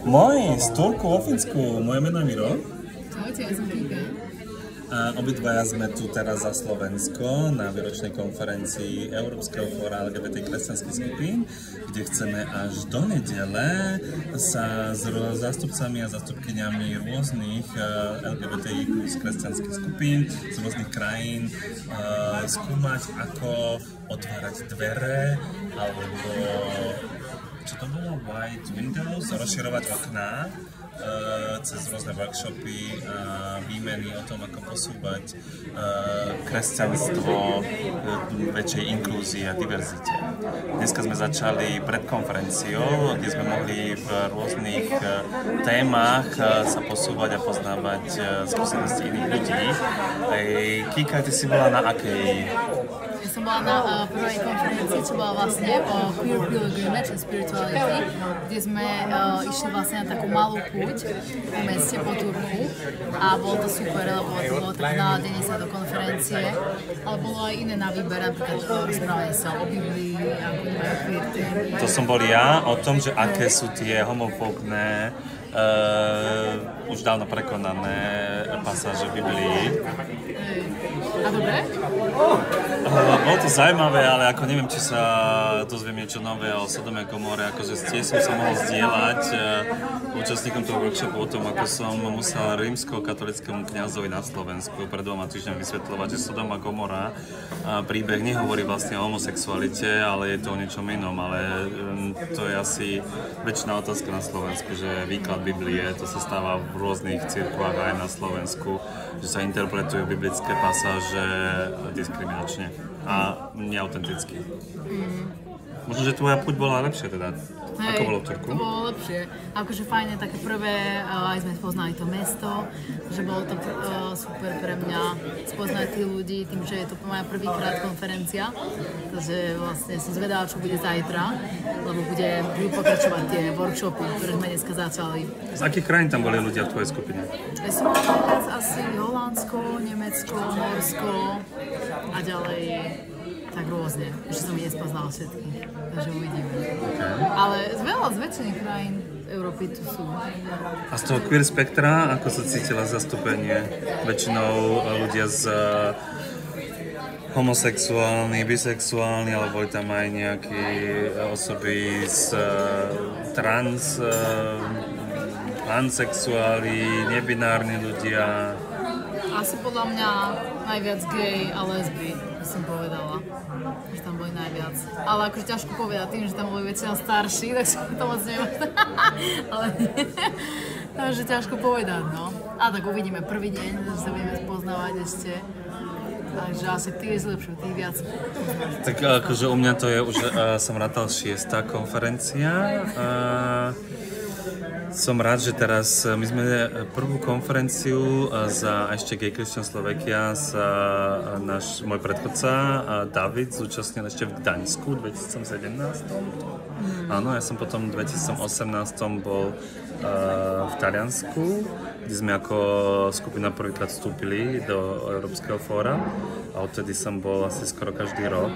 Moj, z Turku vo Fínsku, moje meno je Miro. Čaute, ja som Kika. A obidvaja sme tu teraz za Slovensko na výročnej konferencii Európskeho fóra LGBT kresťanských skupín, kde chceme až do nedele sa s zástupcami a zástupkyňami rôznych LGBTI plus kresťanských skupín z rôznych krajín skúmať, ako otvárať dvere alebo čo to bolo? White Windows? Rozširovať okná cez rôzne workshopy a výmeny o tom, ako posúvať kresťanstvo väčšej inklúzii a diverzite. Dneska sme začali predkonferenciou, kde sme mohli v rôznych témach sa posúvať a poznávať skúsenosti iných ľudí. Kika, ty si bola na akej? Ja som bola na prvej konferencii, čo bola vlastne o Queer Pilgrimage and Spirituality, kde sme išli vlastne na takú malú púť po meste, po Turku a bolo to super, lebo to bolo také naladenie sa do konferencie, ale bolo aj iné na výber, napríklad rozprávanie sa o Biblii, ako nemajú queer témy. To som bol ja, o tom, že aké sú tie homofóbne už dávno prekonané pasáže v Biblii. A dobre? Bolo to zaujímavé, ale ako neviem, či sa dozviem niečo nové o Sodome a Gomore, akože tiež som sa mohol zdieľať účastníkom toho workshopu o tom, ako som musel rímsko-katolickému kňazovi na Slovensku pred 2 týždňami vysvetľovať, že Sodoma a Gomora príbeh nehovorí vlastne o homosexualite, ale je to o niečom inom, ale to je asi väčšiná otázka na Slovensku, že výklad Biblie, to sa stáva v rôznych cirkvách aj na Slovensku, že sa interpretujú biblické pasáže diskriminačne a neautenticky. Možno, že tvoja puť bola lepšia teda. Hej, ako bolo v Turku? To bolo lepšie. Akože fajne, také prvé, aj sme spoznali to mesto, že bolo to super pre mňa spoznať tých ľudí, tým, že je to moja prvýkrát konferencia. Takže vlastne som zvedala, čo bude zajtra, lebo budú pokračovať tie workshopy, ktoré sme dneska začali. Z akých krajín tam boli ľudia v tvojej skupine? Ja som mala najviac asi Holandsko, Nemecko, Norsko a ďalej tak rôzne, že som ich nespoznala všetkých, takže uvidíme. Okay. Ale z väčšiny krajín Európy tu sú. A z toho queer spektra, ako sa cítila zastúpenie? Väčšinou ľudia z homosexuálni, bisexuálni, alebo boli tam aj nejaké osoby z transsexuáli, nebinárni ľudia. Asi podľa mňa najviac gay a lesby, by som povedala. Že tam boli najviac. Ale akože ťažko povedať tým, že tam boli väčšina starší, tak sa to moc nemôže. Ale nie. Takže ťažko povedať, no. A tak uvidíme prvý deň, že sa budeme spoznávať ešte. Takže asi ty je zlepšil, ty viac. Tak akože u mňa to je už, som rátal 6. konferencia. Som rád, že teraz my sme prvú konferenciu za ešte Gay Christian Slovakia sa môj predchodca David zúčastnil ešte v Gdaňsku v 2017. Áno, ja som potom v 2018 bol v Taliansku, kde sme ako skupina prvýkrát vstúpili do Európskeho fóra a odtedy som bol asi skoro každý rok.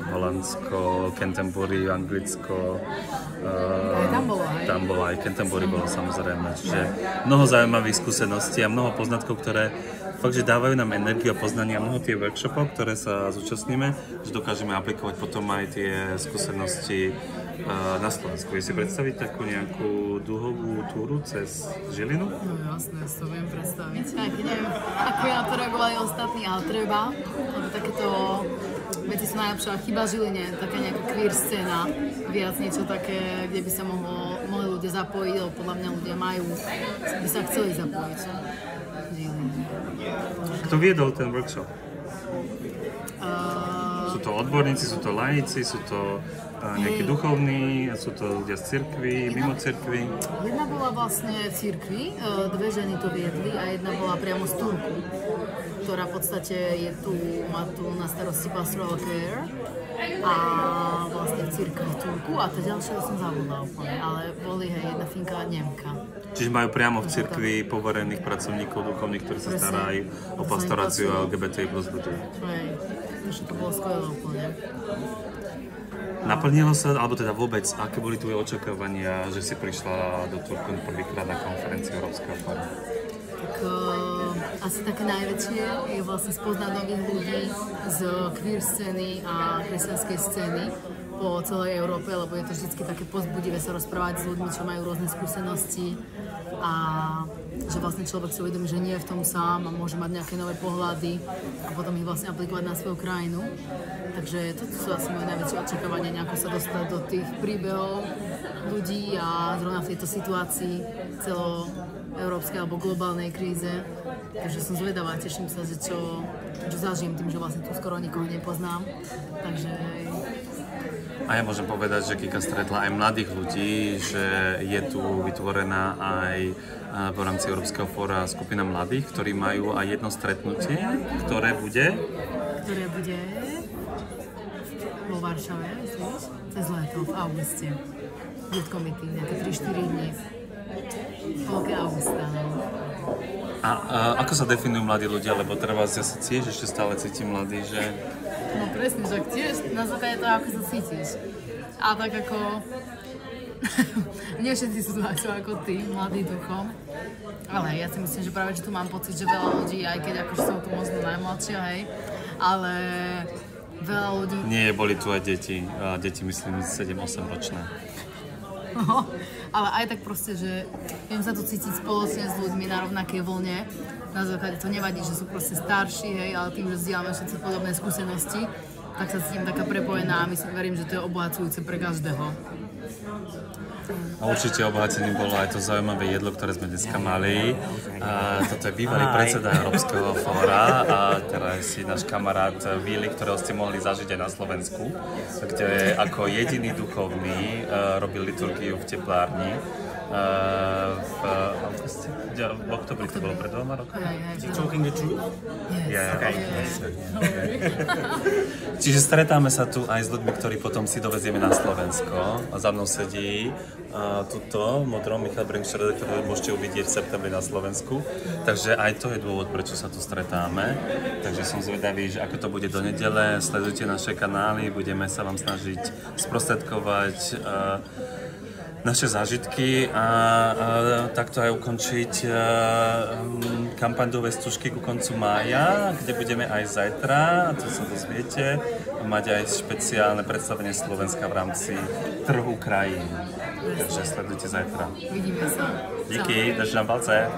Holandsko, Canterbury, Anglicko. Tam bolo aj Canterbury bolo samozrejme. Čiže mnoho zaujímavých skúseností a mnoho poznatkov, ktoré fakt, že dávajú nám energiu a poznanie a mnoho tie workshopov, ktoré sa zúčastníme, že dokážeme aplikovať potom aj tie skúsenosti na Slovensku. Vieš si predstaviť takú nejakú dlhovú túru cez Žilinu? No jasné, si to viem predstaviť. Aj keď neviem, ako na to reagovali ostatní, ale treba, lebo takéto veci sú najlepšie. Chyba Žiline, taká nejaká queer scéna, viac niečo také, kde by sa mohli ľudia zapojiť, lebo podľa mňa ľudia by sa chceli zapojiť. Kto viedol ten workshop? Sú to odborníci, sú to laici, sú to nejakí duchovní, sú to ľudia z cirkvi, mimo cirkvi? Jedna bola vlastne cirkvi, dve ženy to viedli a jedna bola priamo z Turku, ktorá v podstate má tu na starosti pastoral care a vlastne v cirkvi v Turku a tá ďalšia som zabudla úplne, ale boli jedna Finka a Nemka. Čiže majú priamo v cirkvi poverených pracovníkov duchovných, ktorí sa starajú o pastoráciu LGBT plus ľudí. Takže to bolo skvelé úplne. Naplnilo sa, alebo teda vôbec, aké boli tvoje očakávania, že si prišla do Turku prvýkrát na konferenciu Európskeho fóra? Tak asi také najväčšie je vlastne spoznať nových ľudí z queer scény a kresťanskej scény po celej Európe, lebo je to vždy také povzbudivé sa rozprávať s ľuďmi, čo majú rôzne skúsenosti a že vlastne človek si uvedomí, že nie je v tom sám a môže mať nejaké nové pohľady a potom ich vlastne aplikovať na svoju krajinu. Takže toto sú asi moje najväčšie očakávania, nejako sa dostať do tých príbehov ľudí a zrovna v tejto situácii celoeurópskej alebo globálnej kríze. Takže som zvedavá, teším sa, že čo zažijem tým, že vlastne tu skoro nikoho nepoznám. Takže... A ja môžem povedať, že Kika stretla aj mladých ľudí, že je tu vytvorená aj v rámci Európskeho fóra skupina mladých, ktorí majú aj jedno stretnutie, ktoré bude vo Varšave, myslíš? Cez leto, v auguste. Youth Committee, nejaké 3-4 dní. Polke augusta. A ako sa definujú mladí ľudia? Lebo teraz ja sa tiež ešte stále cítim mladý, že... No presne, že tiež na základe toho, ako sa cítiš. A tak ako... Nie všetci sú tu ako ty, mladý duchom. Ale ja si myslím, že práve, že tu mám pocit, že veľa ľudí, aj keď akože som tu možno najmladšia, hej, ale veľa ľudí... Nie, boli tu aj deti. Deti, myslím, 7-8 ročné. No, ale aj tak proste, že viem sa tu cítiť spoločne s ľuďmi na rovnakej vlne. Na základe to nevadí, že sú proste starší, hej, ale tým, že zdieľame všetci podobné skúsenosti, tak sa cítim taká prepojená a verím, že to je obohacujúce pre každého. A určite obohatením bolo aj to zaujímavé jedlo, ktoré sme dneska mali. Toto je bývalý predseda Európskeho fóra a teraz je náš kamarát Vili, ktorého ste mohli zažiť aj na Slovensku, kde ako jediný duchovný robil liturgiu v teplárni. V oktobri to bolo pred 2 rokmi. Talking the truth? Yeah. Okay. Čiže stretáme sa tu aj s ľuďmi, ktorí potom si dovezieme na Slovensko. A za mnou sedí tuto modrom Michal Bringschroeder, ktorý môžete uvidieť v septembri na Slovensku. Takže aj to je dôvod, prečo sa tu stretáme. Takže som zvedavý, že ako to bude do nedele. Sledujte naše kanály, budeme sa vám snažiť sprostredkovať naše zážitky a takto aj ukončiť kampaň do Vestužky ku koncu mája, kde budeme aj zajtra, to sa dozviete, mať aj špeciálne predstavenie Slovenska v rámci trhu krajín. Takže sledujte zajtra. Vidíme sa. Díky, držím palce.